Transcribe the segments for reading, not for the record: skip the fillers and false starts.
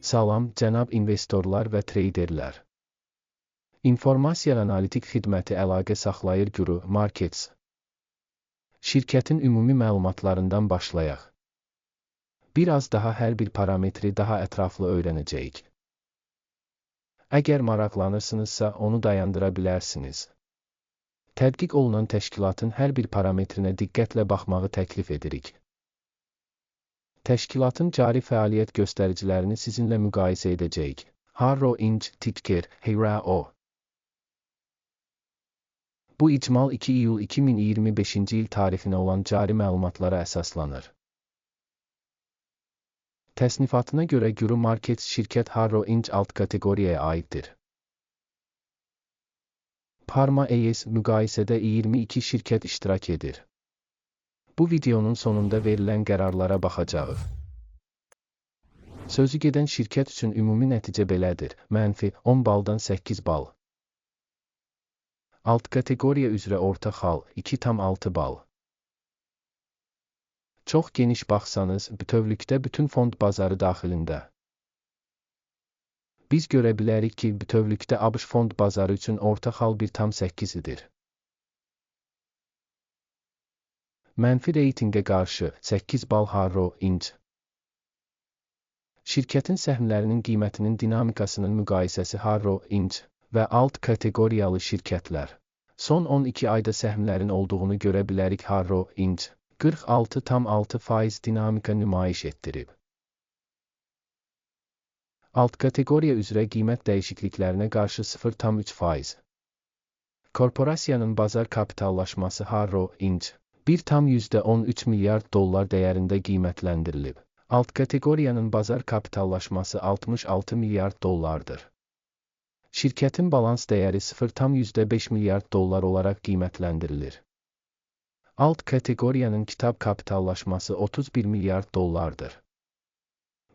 Salam, cənab investorlar və treyderlər. İnformasiya analitik xidməti əlaqə saxlayır Guru Markets. Şirkətin ümumi məlumatlarından başlayaq. Biraz daha hər bir parametri daha ətraflı öyrənəcəyik. Əgər maraqlanırsınızsa, onu dayandıra bilərsiniz. Tədqiq olunan təşkilatın hər bir parametrinə diqqətlə baxmağı təklif edirik. Təşkilatın cari fəaliyyət göstəricilərini sizinlə müqayisə edəcəyik. Harro Inc. Ticker HRO. Bu icmal 2 iyul 2025-ci il tarifinə olan cari məlumatlara əsaslanır. Təsnifatına görə Guru Markets şirkət Harro Inc. alt kateqoriyaya aiddir. Parma ES müqayisədə 22 şirkət iştirak edir. Bu videonun sonunda verilən qərarlara baxacağıq. Sözü gedən şirkət üçün ümumi nəticə belədir: -10 baldan 8 bal. Alt kateqoriya üzrə orta xal 2,6 bal. Çox geniş baxsanız, bütövlükdə bütün fond bazarı daxilində. Biz görə bilərik ki, bütövlükdə ABŞ fond bazarı üçün orta xal 1,8 idir. Mənfi reytinqə qarşı 8 bal Harro Inc. Şirkətin səhmlərinin qiymətinin dinamikasının müqayisəsi Harro Inc. və alt kateqoriyalı şirkətlər. Son 12 ayda səhmlərin olduğunu görə bilərik Harro Inc. 46,6% dinamika nümayiş etdirib. Alt kateqoriya üzrə qiymət dəyişikliklərinə qarşı 0,3%. Korporasiyanın bazar kapitallaşması Harro Inc. 1,13 milyard dollar dəyərində qiymətləndirilib. Alt kateqoriyanın bazar kapitallaşması 66 milyard dollardır. Şirkətin balans dəyəri 0,5 milyard dollar olaraq qiymətləndirilir. Alt kateqoriyanın kitab kapitallaşması 31 milyard dollardır.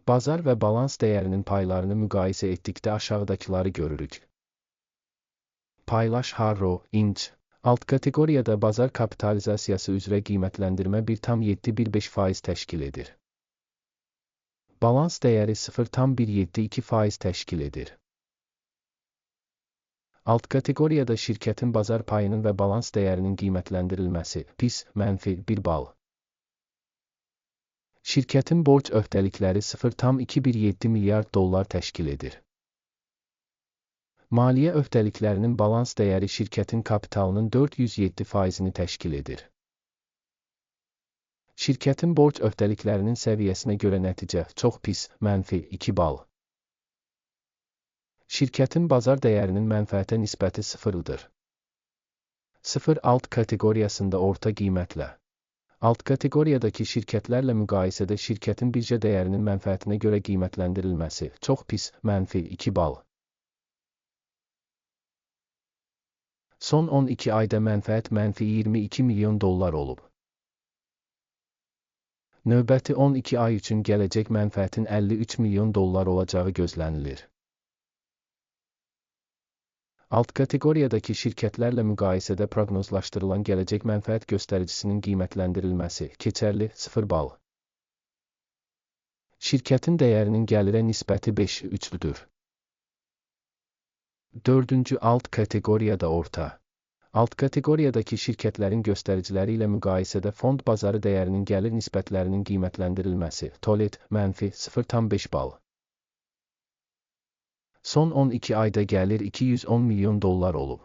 Bazar və balans dəyərinin paylarını müqayisə etdikdə aşağıdakıları görürük. Paylaş Harro Inc. Alt kateqoriyada bazar kapitalizasiyası üzrə qiymətləndirmə 1,715% təşkil edir. Balans dəyəri 0,172% təşkil edir. Alt kateqoriyada şirkətin bazar payının və balans dəyərinin qiymətləndirilməsi -1 bal. Şirkətin borc öhdəlikləri 0,217 milyard dollar təşkil edir. Maliyyə öhdəliklərinin balans dəyəri şirkətin kapitalının 407%-ni təşkil edir. Şirkətin borc öhdəliklərinin səviyyəsinə görə nəticə çox pis, -2 bal. Şirkətin bazar dəyərinin mənfəətə nisbəti 0-dır. 0 alt kateqoriyasında orta qiymətlə. Alt kateqoriyadakı şirkətlərlə müqayisədə şirkətin birja dəyərinin mənfəətinə görə qiymətləndirilməsi çox pis, -2 bal. Son 12 ayda mənfəət -22 milyon dollar olub. Növbəti 12 ay üçün gələcək mənfəətin 53 milyon dollar olacağı gözlənilir. Alt kateqoriyadakı şirkətlərlə müqayisədə proqnozlaşdırılan gələcək mənfəət göstəricisinin qiymətləndirilməsi keçərli 0 bal. Şirkətin dəyərinin gəlirə nisbəti 5:3-dür. 4-cü alt kateqoriyada orta. Alt kateqoriyadakı şirkətlərin göstəriciləri ilə müqayisədə fond bazarı dəyərinin gəlir nisbətlərinin qiymətləndirilməsi TOLET -0,5 bal. Son 12 ayda gəlir 210 milyon dollar olub.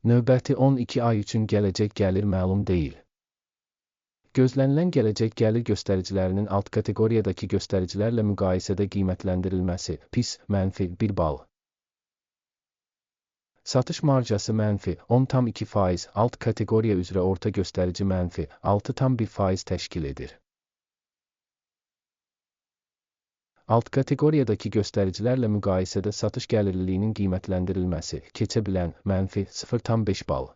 Növbəti 12 ay üçün gələcək gəlir məlum deyil. Gözlənilən gələcək gəlir göstəricilərinin alt kateqoriyadakı göstəricilərlə müqayisədə qiymətləndirilməsi -1 bal. Satış marjası -10,2%, alt kateqoriya üzrə orta göstərici -6,1% təşkil edir. Alt kateqoriyadakı göstəricilərlə müqayisədə satış gəlirliliyinin qiymətləndirilməsi keçə bilən -0,5 bal.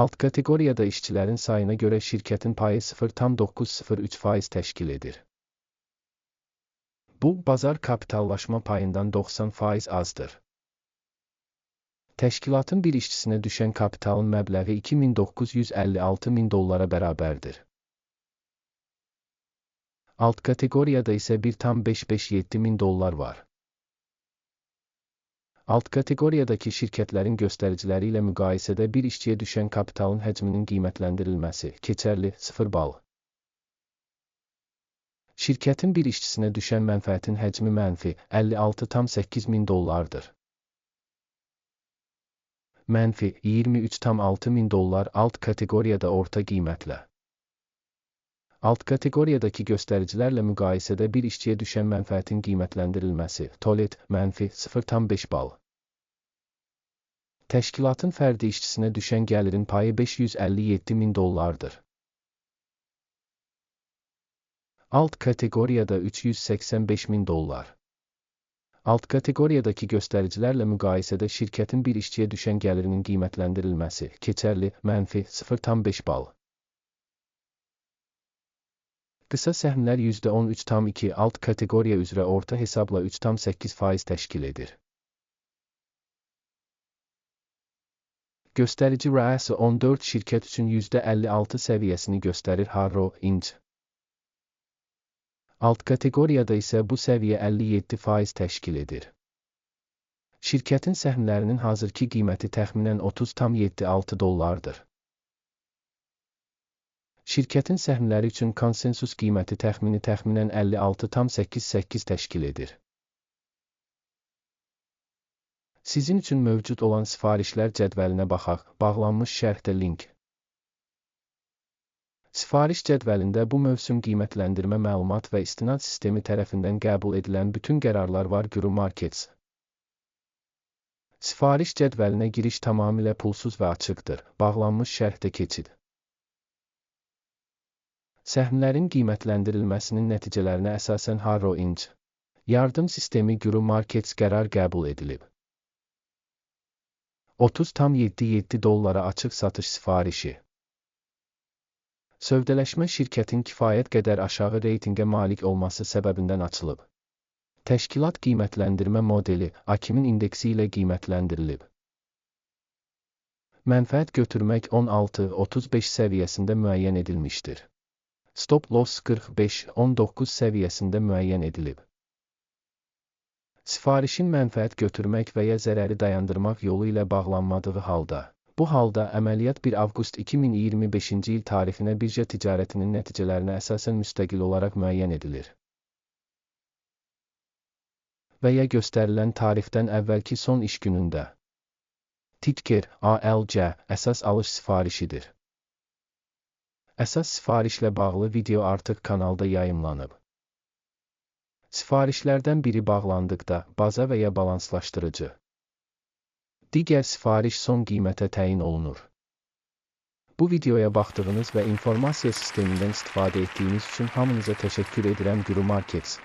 Alt kateqoriyada işçilərin sayına görə şirkətin payı 0,903% təşkil edir. Bu, bazar kapitallaşma payından 90% azdır. Təşkilatın bir işçisinə düşən kapitalın məbləği 2956 min dollara bərabərdir. Alt kateqoriyada isə 1,557 min dollar var. Alt kateqoriyadakı şirkətlərin göstəriciləri ilə müqayisədə bir işçiyə düşən kapitalın həcminin qiymətləndirilməsi keçərli 0 bal. Şirkətin bir işçisinə düşən mənfəətin həcmi mənfi 56,8 min dollardır. Mənfi 23,6 min dollar alt kateqoriyada orta qiymətlə. Alt kateqoriyadakı göstəricilərlə müqayisədə bir işçiyə düşən mənfəətin qiymətləndirilməsi TOLET mənfi 0,5 bal. Təşkilatın fərdi işçisinə düşən gəlirin payı 557 min dollardır. Alt kateqoriyada 385 min dollar. Alt kateqoriyadakı göstəricilərlə müqayisədə şirkətin bir işçiyə düşən gəlirinin qiymətləndirilməsi keçərli mənfi 0,5 bal. Qısa səhmlər %13,2 alt kateqoriya üzrə orta hesabla 3,8% təşkil edir. Göstərici ROAS 14 şirkət üçün %56 səviyyəsini göstərir ROINC. Alt kateqoriyada isə bu səviyyə 57% təşkil edir. Şirkətin səhmlərinin hazırki qiyməti təxminən 30,76 dollardır. Şirkətin səhmləri üçün konsensus qiyməti təxminən 56,88 təşkil edir. Sizin üçün mövcud olan sifarişlər cədvəlinə baxaq, bağlanmış şərhdə link. Sifariş cədvəlində bu mövsüm qiymətləndirmə məlumat və istinad sistemi tərəfindən qəbul edilən bütün qərarlar var. Guru Markets. Sifariş cədvəlinə giriş tamamilə pulsuz və açıqdır. Bağlanmış şərhdə keçid. Səhmlərin qiymətləndirilməsinin nəticələrinə əsasən ROINC. Yardım sistemi Guru Markets qərar qəbul edilib. 30,77 dollara açıq satış sifarişi. Sövdələşmə şirkətin kifayət qədər aşağı reytinqə malik olması səbəbindən açılıb. Təşkilat qiymətləndirmə modeli AKİMin indeksi ilə qiymətləndirilib. Mənfəət götürmək 16-35 səviyyəsində müəyyən edilmişdir. Stop loss 45-19 səviyyəsində müəyyən edilib. Sifarişin mənfəət götürmək və ya zərəri dayandırmaq yolu ilə bağlanmadığı halda, bu halda əməliyyat 1 avqust 2025-ci il tarixinə birja ticarətinin nəticələrinə əsasən müstəqil olaraq müəyyən edilir. Və ya göstərilən tarixdən əvvəlki son iş günündə. Ticker ALC əsas alış sifarişidir. Əsas sifarişlə bağlı video artıq kanalda yayımlanıb. Sifarişlərdən biri bağlandıqda baza və ya balanslaşdırıcı. Digər sifariş son qiymətə təyin olunur. Bu videoya baxdığınız və informasiya sistemindən istifadə etdiyiniz üçün hamınıza təşəkkür edirəm. Guru Markets.